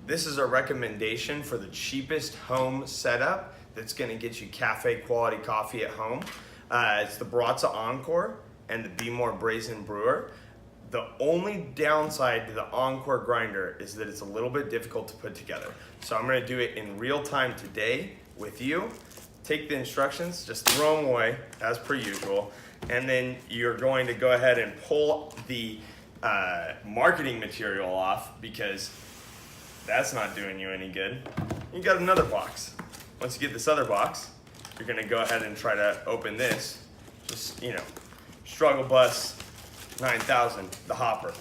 This is a recommendation for the cheapest home setup that's gonna get you cafe quality coffee at home. It's the Baratza Encore and the Behmor Brazen brewer. The only downside to the Encore grinder is that it's a little bit difficult to put together. So I'm gonna do it in real time today with you. Take the instructions, just throw them away as per usual, and then you're going to go ahead and pull the marketing material off because that's not doing you any good. You got another box. Once you get this other box, you're gonna go ahead and try to open this. Just, struggle bus 9000, the hopper.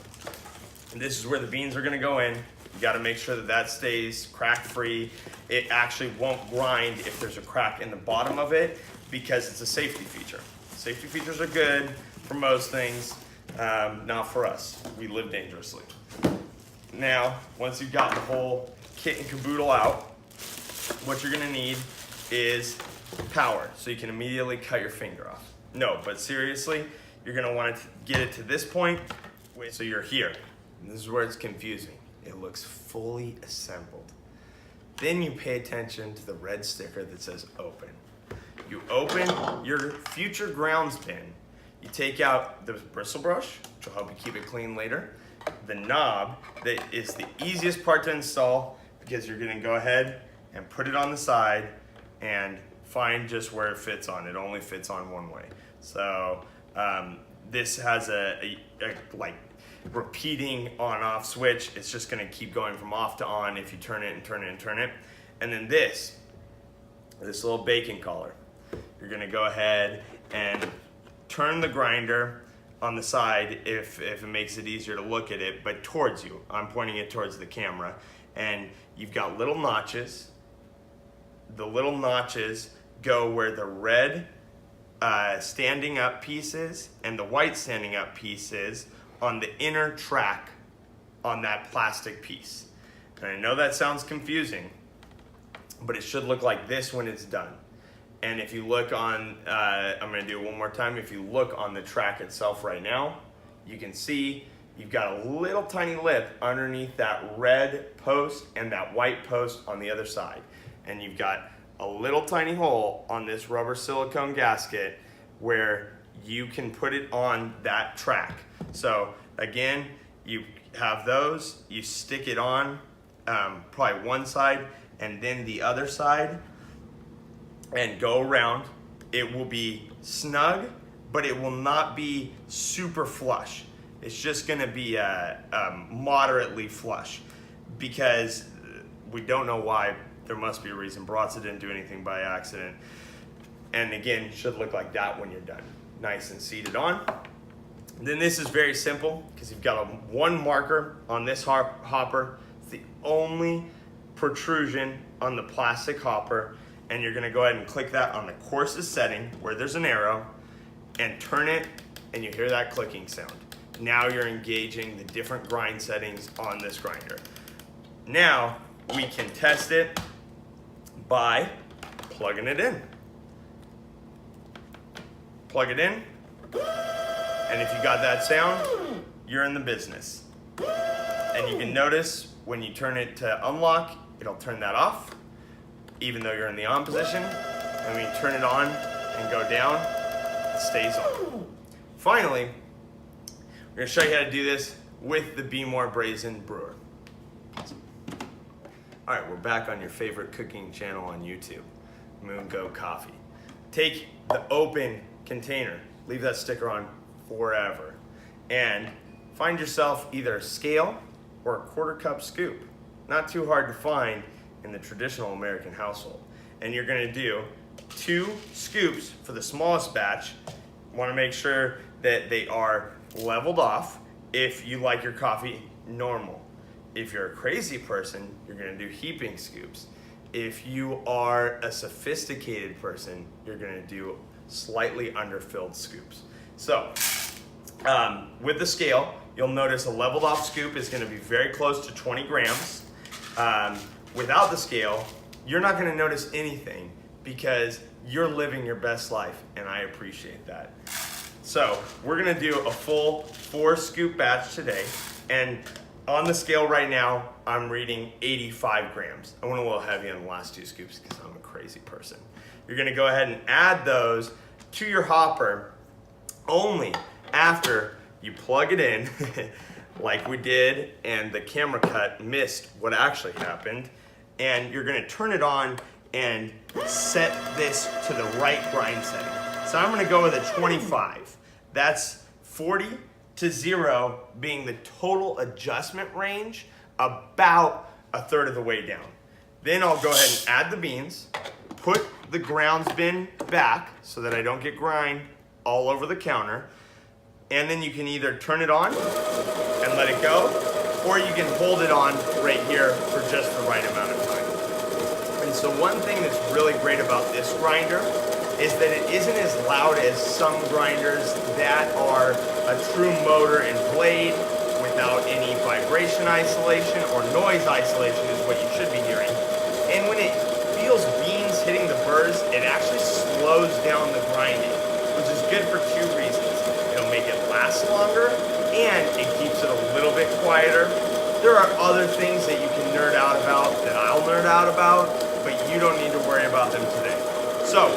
And this is where the beans are gonna go in. You gotta make sure that that stays crack free. It actually won't grind if there's a crack in the bottom of it because it's a safety feature. Safety features are good for most things, not for us. We live dangerously. Now, once you've got the whole kit and caboodle out, what you're gonna need is power, so you can immediately cut your finger off. No, but seriously, you're gonna want to get it to this point, so you're here. And this is where it's confusing. It looks fully assembled. Then you pay attention to the red sticker that says open. You open your future grounds bin. You take out the bristle brush, which will help you keep it clean later. The knob, that is the easiest part to install because you're gonna go ahead and put it on the side and find just where it fits on. It only fits on one way. So this has a like repeating on-off switch. It's just gonna keep going from off to on if you turn it and turn it and turn it. And then this little bacon collar. You're gonna go ahead and turn the grinder on the side if it makes it easier to look at it, but towards you. I'm pointing it towards the camera. And you've got little notches. The little notches go where the red standing up piece is and the white standing up piece is on the inner track on that plastic piece. And I know that sounds confusing, but it should look like this when it's done. And if you look on, I'm gonna do it one more time. If you look on the track itself right now, you can see you've got a little tiny lip underneath that red post and that white post on the other side. And you've got a little tiny hole on this rubber silicone gasket where you can put it on that track. So again, you have those, you stick it on probably one side and then the other side and go around. It will be snug, but it will not be super flush. It's just gonna be moderately flush because we don't know why. There must be a reason. Baratza didn't do anything by accident. And again, it should look like that when you're done. Nice and seated on. Then this is very simple because you've got one marker on this hopper. It's the only protrusion on the plastic hopper. And you're gonna go ahead and click that on the coarsest setting where there's an arrow and turn it and you hear that clicking sound. Now you're engaging the different grind settings on this grinder. Now we can test it by plugging it in. Plug it in, and if you got that sound, you're in the business. And you can notice when you turn it to unlock, it'll turn that off, even though you're in the on position. And when you turn it on and go down, it stays on. Finally, we're gonna show you how to do this with the Behmor Brazen brewer. All right, we're back on your favorite cooking channel on YouTube, MoonGoat Coffee. Take the open container, leave that sticker on forever, and find yourself either a scale or a 1/4 cup scoop. Not too hard to find in the traditional American household. And you're gonna do 2 scoops for the smallest batch. You wanna make sure that they are leveled off if you like your coffee normal. If you're a crazy person, you're gonna do heaping scoops. If you are a sophisticated person, you're gonna do slightly underfilled scoops. So, with the scale, you'll notice a leveled off scoop is gonna be very close to 20 grams. Without the scale, you're not gonna notice anything because you're living your best life, and I appreciate that. So, we're gonna do a full 4 scoop batch today, and On the scale right now, I'm reading 85 grams. I went a little heavy on the last 2 scoops because I'm a crazy person. You're gonna go ahead and add those to your hopper only after you plug it in like we did, and the camera cut missed what actually happened. And you're gonna turn it on and set this to the right grind setting. So I'm gonna go with a 25. That's 40 to 0 being the total adjustment range, about a third of the way down. Then I'll go ahead and add the beans, put the grounds bin back so that I don't get grind all over the counter. And then you can either turn it on and let it go, or you can hold it on right here for just the right amount of time. And so one thing that's really great about this grinder is that it isn't as loud as some grinders that are a true motor and blade without any vibration isolation or noise isolation is what you should be hearing. And when it feels beans hitting the burrs, it actually slows down the grinding, which is good for 2 reasons. It'll make it last longer, and it keeps it a little bit quieter. There are other things that you can nerd out about that I'll nerd out about, but you don't need to worry about them today. So,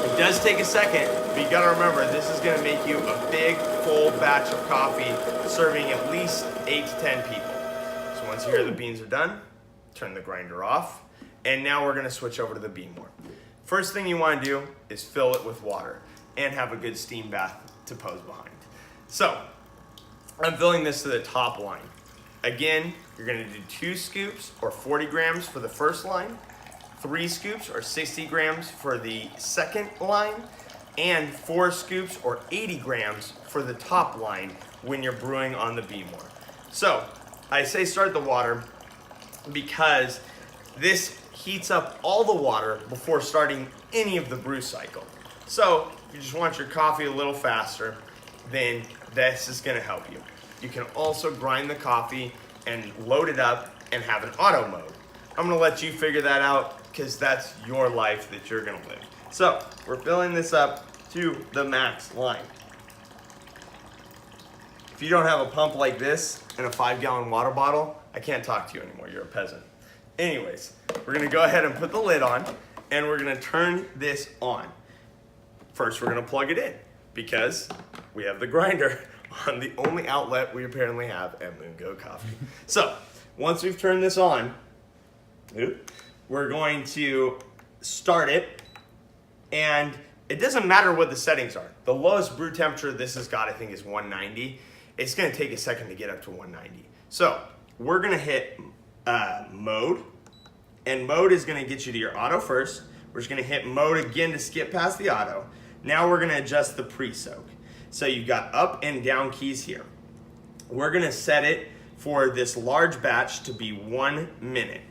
it does take a second, but you gotta remember, this is gonna make you a big, full batch of coffee, serving at least 8 to 10 people. So once you hear the beans are done, turn the grinder off, and now we're gonna switch over to the Behmor. First thing you wanna do is fill it with water and have a good steam bath to pose behind. So, I'm filling this to the top line. Again, you're gonna do 2 scoops or 40 grams for the first line, 3 scoops or 60 grams for the second line, and 4 scoops or 80 grams for the top line when you're brewing on the Behmor. So, I say start the water because this heats up all the water before starting any of the brew cycle. So, if you just want your coffee a little faster, then this is gonna help you. You can also grind the coffee and load it up and have an auto mode. I'm gonna let you figure that out because that's your life that you're gonna live. So, we're filling this up to the max line. If you don't have a pump like this and a 5-gallon water bottle, I can't talk to you anymore, you're a peasant. Anyways, we're gonna go ahead and put the lid on and we're gonna turn this on. First, we're gonna plug it in because we have the grinder on the only outlet we apparently have at MoonGoat Coffee. So, once we've turned this on, we're going to start it, and it doesn't matter what the settings are. The lowest brew temperature this has got, I think, is 190. It's gonna take a second to get up to 190. So, we're gonna hit mode, and mode is gonna get you to your auto first. We're just gonna hit mode again to skip past the auto. Now we're gonna adjust the pre-soak. So you've got up and down keys here. We're gonna set it for this large batch to be 1 minute.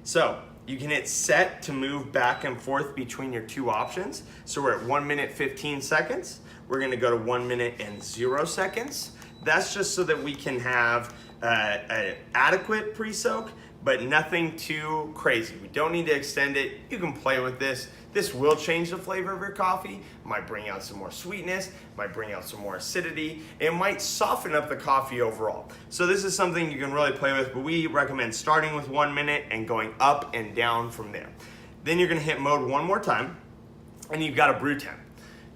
So you can hit set to move back and forth between your 2 options. So we're at 1 minute 15 seconds. We're gonna go to 1 minute and 0 seconds. That's just so that we can have an adequate pre-soak, but nothing too crazy. We don't need to extend it. You can play with this. This will change the flavor of your coffee. Might bring out some more sweetness, might bring out some more acidity. It might soften up the coffee overall. So this is something you can really play with, but we recommend starting with 1 minute and going up and down from there. Then you're gonna hit mode one more time, and you've got a brew temp.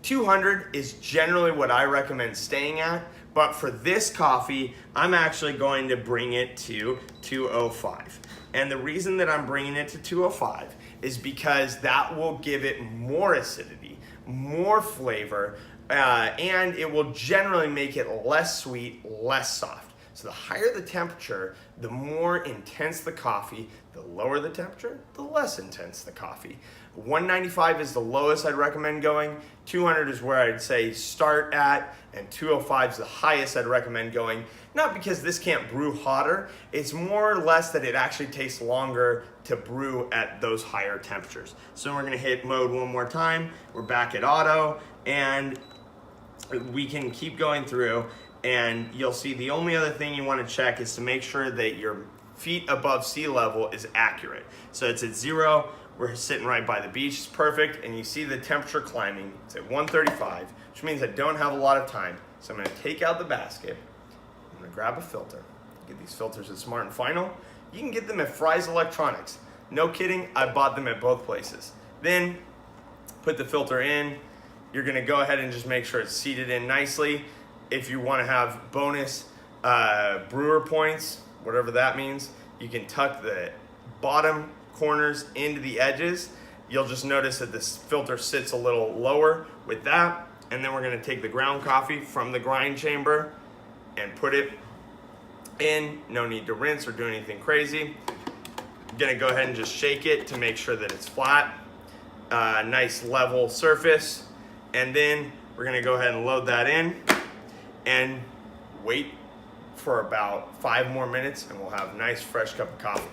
200 is generally what I recommend staying at, but for this coffee, I'm actually going to bring it to 205. And the reason that I'm bringing it to 205 is because that will give it more acidity, more flavor, and it will generally make it less sweet, less soft. So the higher the temperature, the more intense the coffee. The lower the temperature, the less intense the coffee. 195 is the lowest I'd recommend going. 200 is where I'd say start at, and 205 is the highest I'd recommend going. Not because this can't brew hotter, it's more or less that it actually takes longer to brew at those higher temperatures. So we're gonna hit mode one more time. We're back at auto, and we can keep going through, and you'll see the only other thing you wanna check is to make sure that your feet above sea level is accurate. So it's at 0, we're sitting right by the beach, it's perfect, and you see the temperature climbing. It's at 135, which means I don't have a lot of time. So I'm gonna take out the basket, I'm gonna grab a filter, Get these filters at Smart and Final. You can get them at Fry's Electronics. No kidding, I bought them at both places. Then put the filter in. You're gonna go ahead and just make sure it's seated in nicely. If you wanna have bonus brewer points, whatever that means, you can tuck the bottom corners into the edges. You'll just notice that this filter sits a little lower with that. And then we're gonna take the ground coffee from the grind chamber and put it in. No need to rinse or do anything crazy. I'm gonna go ahead and just shake it to make sure that it's flat. Nice level surface. And then we're gonna go ahead and load that in and wait for about 5 more minutes and we'll have a nice fresh cup of coffee.